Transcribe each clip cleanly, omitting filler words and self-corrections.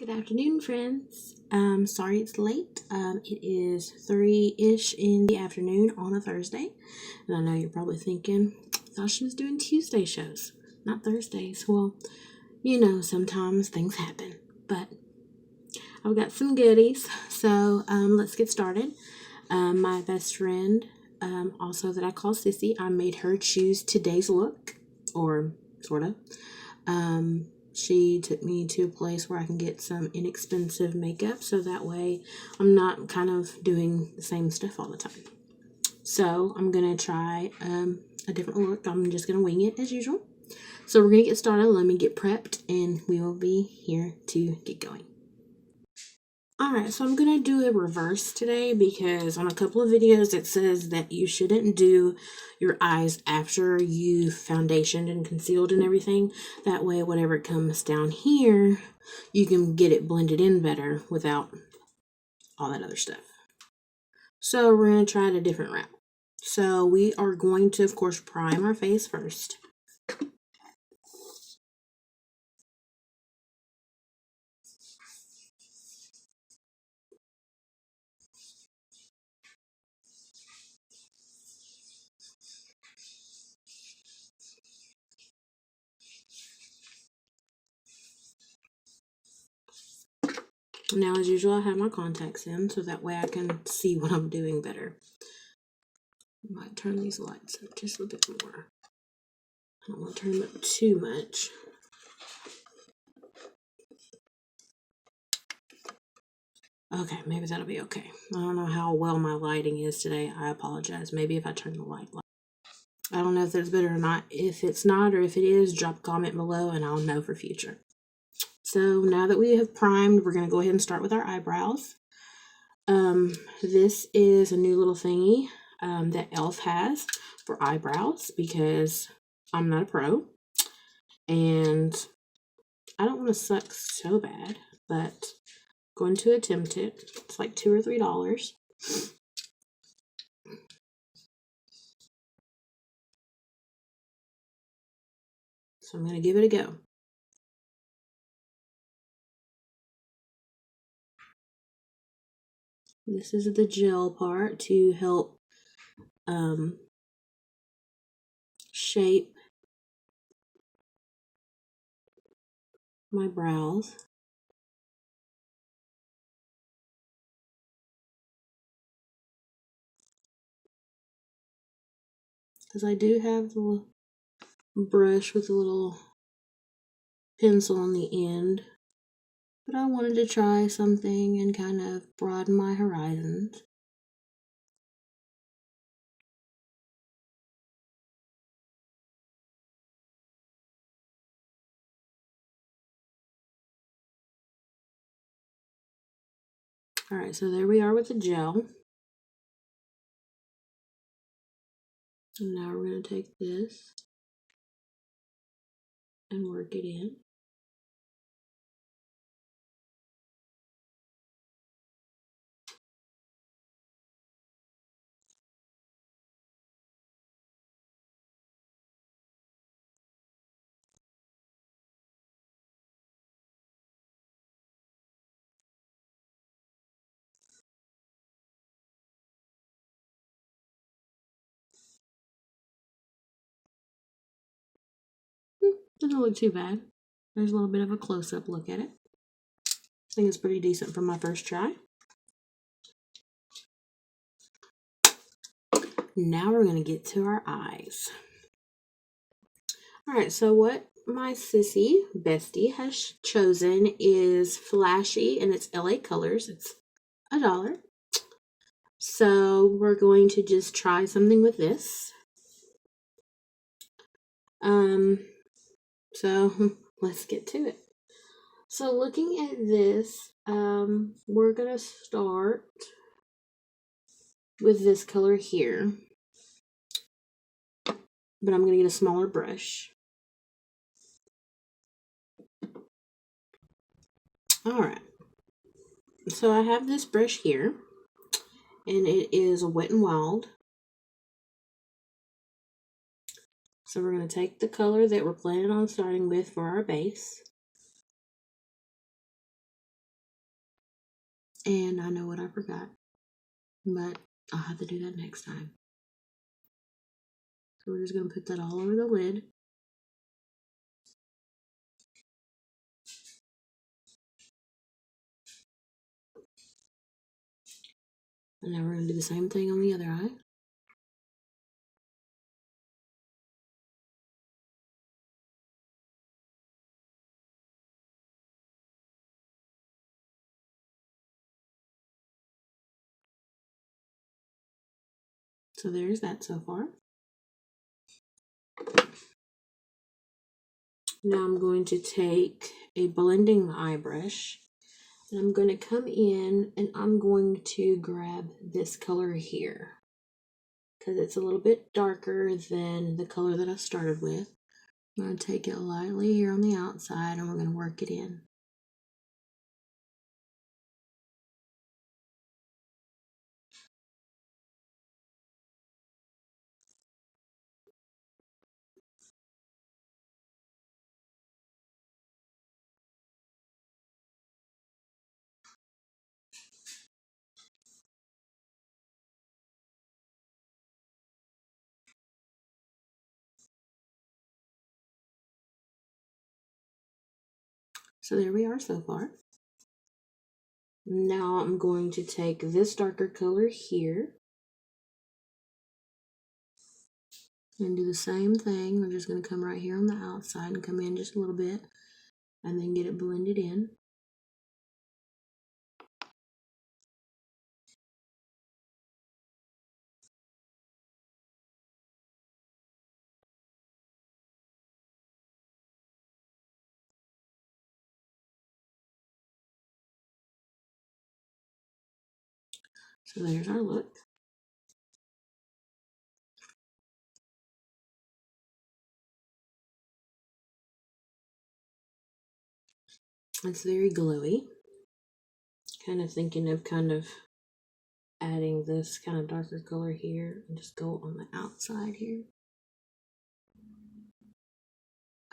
Good afternoon, friends. Sorry it's late. It is 3-ish in the afternoon on a Thursday. And I know you're probably thinking, I thought she was doing Tuesday shows, not Thursdays. Well, sometimes things happen. But I've got some goodies. So let's get started. My best friend, also that I call Sissy, I made her choose today's look, or sort of. She took me to a place where I can get some inexpensive makeup, so that way I'm not kind of doing the same stuff all the time. So I'm going to try a different look. I'm just going to wing it as usual. So we're going to get started. Let me get prepped and we will be here to get going. Alright, so I'm going to do a reverse today because on a couple of videos it says that you shouldn't do your eyes after you've foundationed and concealed and everything. That way, whatever comes down here, you can get it blended in better without all that other stuff. So we're going to try a different route. So we are going to, of course, prime our face first. Now, as usual, I have my contacts in, so that way I can see what I'm doing better. I might turn these lights up just a bit more. I don't want to turn them up too much. Okay, maybe that'll be okay. I don't know how well my lighting is today. I apologize. Maybe if I turn the light low. I don't know if that's better or not. If it's not or if it is, drop a comment below and I'll know for future. So now that we have primed, we're going to go ahead and start with our eyebrows. This is a new little thingy that e.l.f. has for eyebrows because I'm not a pro. And I don't want to suck so bad, but going to attempt it. It's like $2 or $3. So I'm going to give it a go. This is the gel part to help shape my brows. Because I do have the brush with a little pencil on the end. But I wanted to try something and kind of broaden my horizons. Alright, so there we are with the gel. And now we're going to take this and work it in. Doesn't look too bad. There's a little bit of a close-up look at it. I think it's pretty decent for my first try. Now we're going to get to our eyes. Alright, so what my sissy bestie has chosen is Flassy, and it's LA Colors. It's $1. So we're going to just try something with this. So let's get to it. So looking at this, we're gonna start with this color here, but I'm gonna get a smaller brush. Alright, so I have this brush here, and it is a Wet n Wild. So we're going to take the color that we're planning on starting with for our base. And I know what I forgot, but I'll have to do that next time. So we're just going to put that all over the lid. And now we're going to do the same thing on the other eye. So there's that so far. Now I'm going to take a blending eye brush and I'm going to come in and I'm going to grab this color here because it's a little bit darker than the color that I started with. I'm going to take it lightly here on the outside and we're going to work it in. So there we are so far. Now I'm going to take this darker color here and do the same thing. We're just going to come right here on the outside and come in just a little bit and then get it blended in. So there's our look. It's very glowy. Kind of thinking of adding this kind of darker color here and just go on the outside here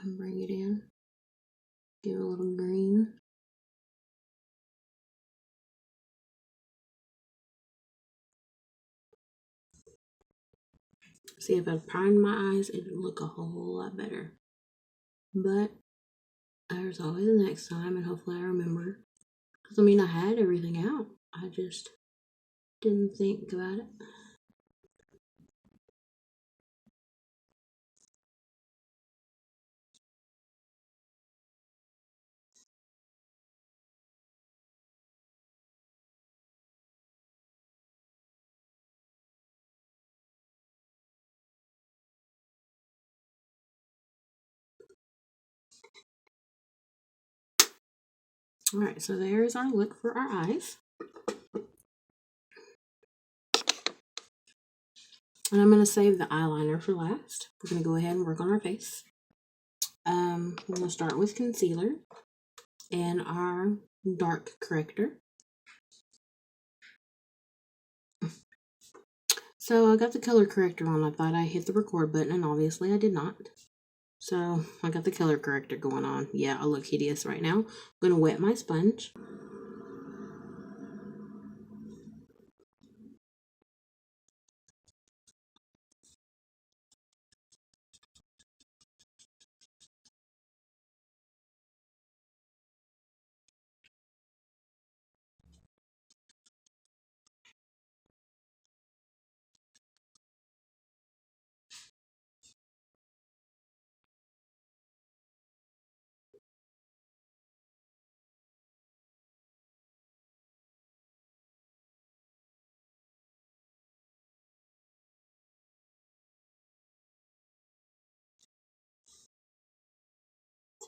and bring it in. Give it a little green. See, if I primed my eyes, it would look a whole lot better. But there's always the next time, and hopefully I remember. Because, I mean, I had everything out. I just didn't think about it. Alright, so there's our look for our eyes. And I'm going to save the eyeliner for last. We're going to go ahead and work on our face. We're going to start with concealer and our dark corrector. So I got the color corrector on. I thought I hit the record button, and obviously I did not. So I got the color corrector going on. Yeah, I look hideous right now. I'm going to wet my sponge.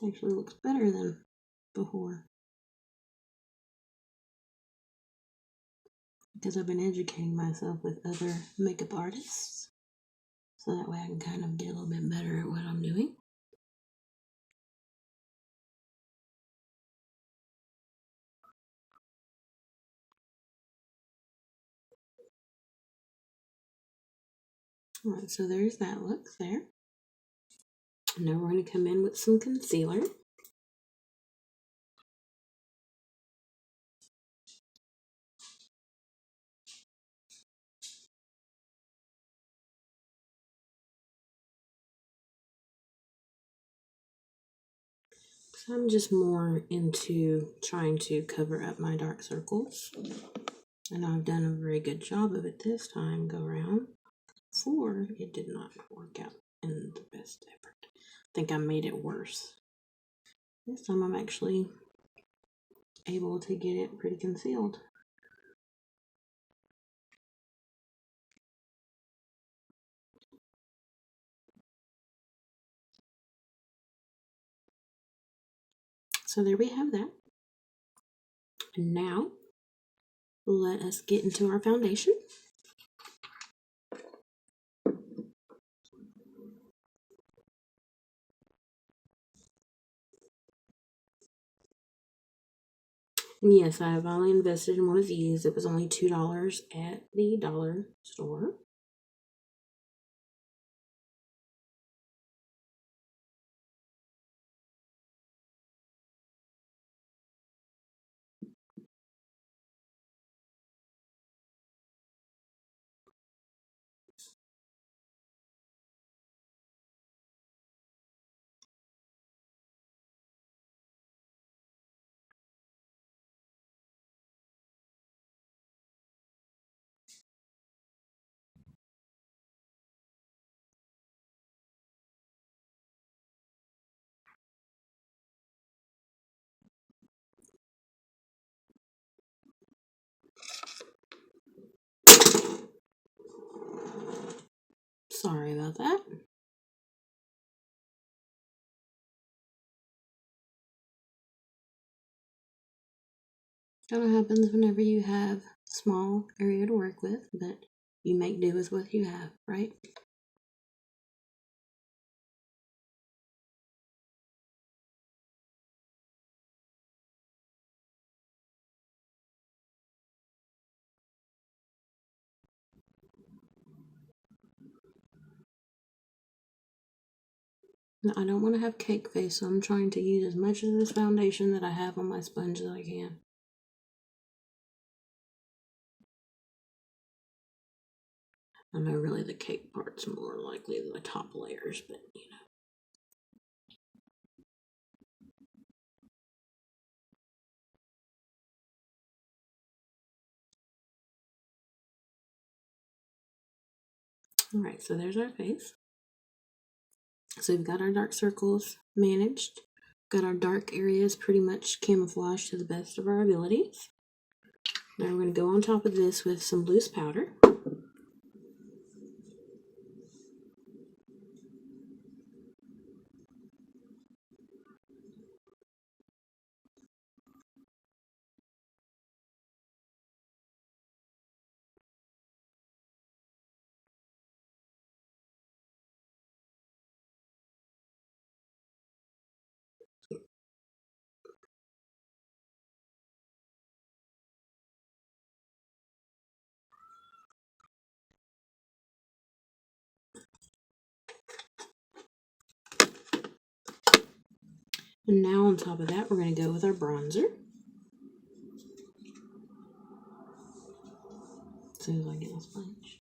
This actually looks better than before. Because I've been educating myself with other makeup artists. So that way I can kind of get a little bit better at what I'm doing. Alright, so there's that look there. Now we're going to come in with some concealer. So I'm just more into trying to cover up my dark circles. And I've done a very good job of it this time go around. Before, it did not work out in the best effort. I think I made it worse. This time I'm actually able to get it pretty concealed. So there we have that. And now, let us get into our foundation. And yes, I have only invested in one of these. It was only $2 at the dollar store. Sorry about that. Kind of happens whenever you have a small area to work with, but you make do with what you have, right? Now, I don't want to have cake face, so I'm trying to use as much of this foundation that I have on my sponge as I can. I know really the cake part's more likely the top layers, but you know. Alright, so there's our face. So we've got our dark circles managed. Got our dark areas pretty much camouflaged to the best of our abilities. Now we're going to go on top of this with some loose powder. And now on top of that, we're going to go with our bronzer. As soon as I get my sponge.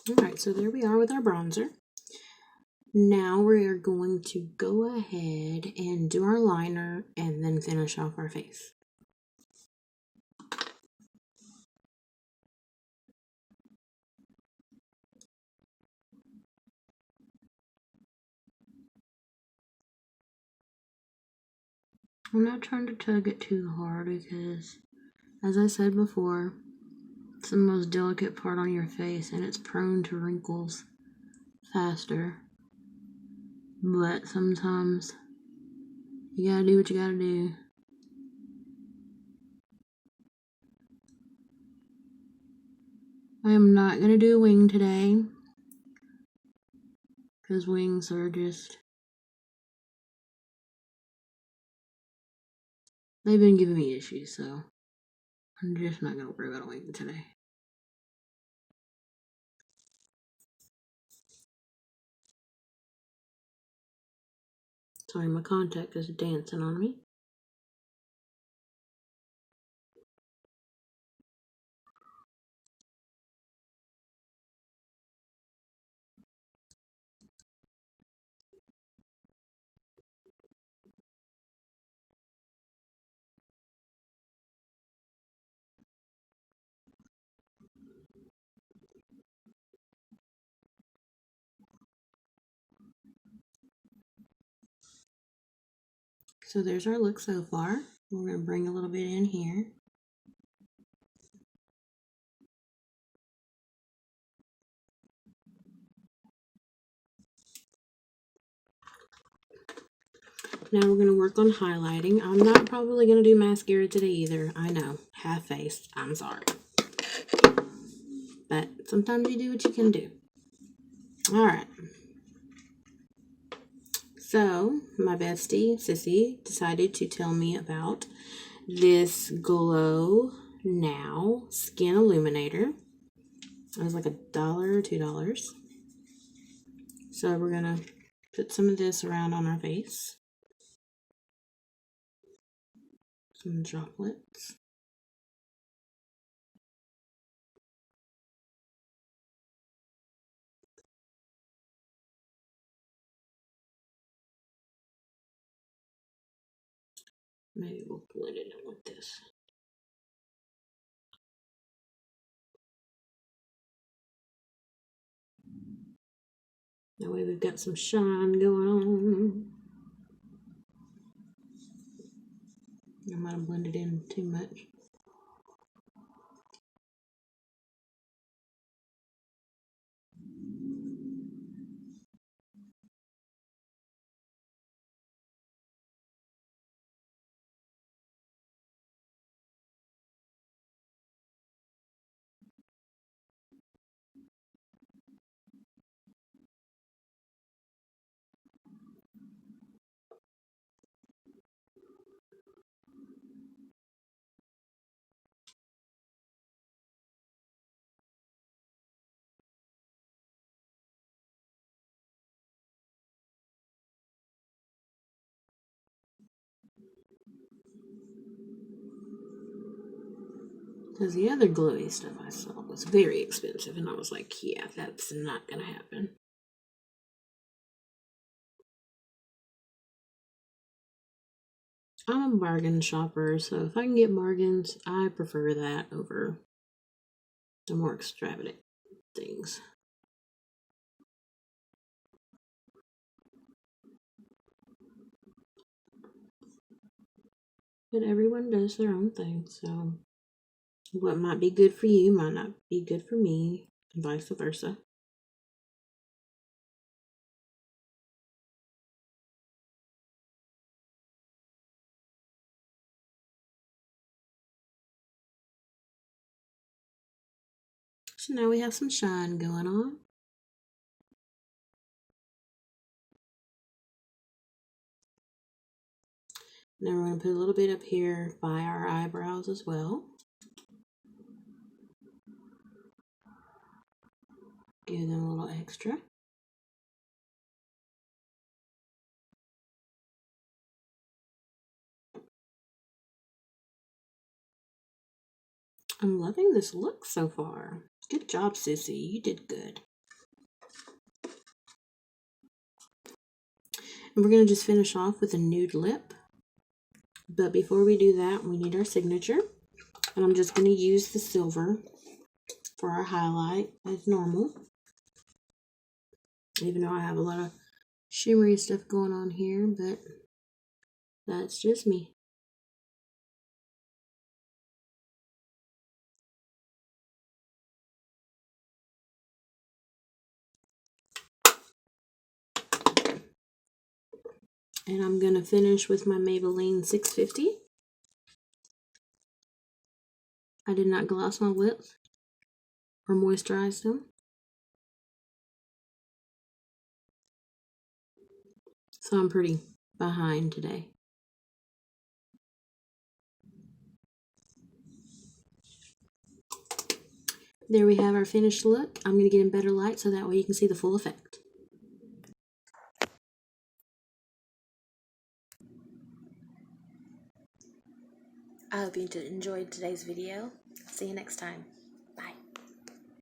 Alright, so there we are with our bronzer. Now we are going to go ahead and do our liner and then finish off our face. I'm not trying to tug it too hard because, as I said before, it's the most delicate part on your face and it's prone to wrinkles faster. But sometimes you gotta do what you gotta do. I am not gonna do a wing today because wings are just, they've been giving me issues, so I'm just not gonna worry about a wing today. Sorry, my contact is dancing on me. So there's our look so far. We're gonna bring a little bit in here. Now we're going to work on highlighting. I'm not probably going to do mascara today either. I know, half-faced. I'm sorry. But sometimes you do what you can do. Alright. So, my bestie, Sissy, decided to tell me about this Glow Now Skin Illuminator. It was like $1 or $2. So we're going to put some of this around on our face. Some droplets. Maybe we'll blend it in with this. That way we've got some shine going on. I might have blended in too much. Because the other glowy stuff I saw was very expensive, and I was like, yeah, that's not going to happen. I'm a bargain shopper, so if I can get bargains, I prefer that over the more extravagant things. But everyone does their own thing, so what might be good for you might not be good for me, and vice versa. So now we have some shine going on. Now we're going to put a little bit up here by our eyebrows as well. Give them a little extra. I'm loving this look so far. Good job, Sissy. You did good. And we're going to just finish off with a nude lip. But before we do that, we need our signature. And I'm just going to use the silver for our highlight as normal. Even though I have a lot of shimmery stuff going on here, but that's just me. And I'm going to finish with my Maybelline 650. I did not gloss my lips or moisturize them. So I'm pretty behind today. There we have our finished look. I'm going to get in better light so that way you can see the full effect. I hope you enjoyed today's video. See you next time.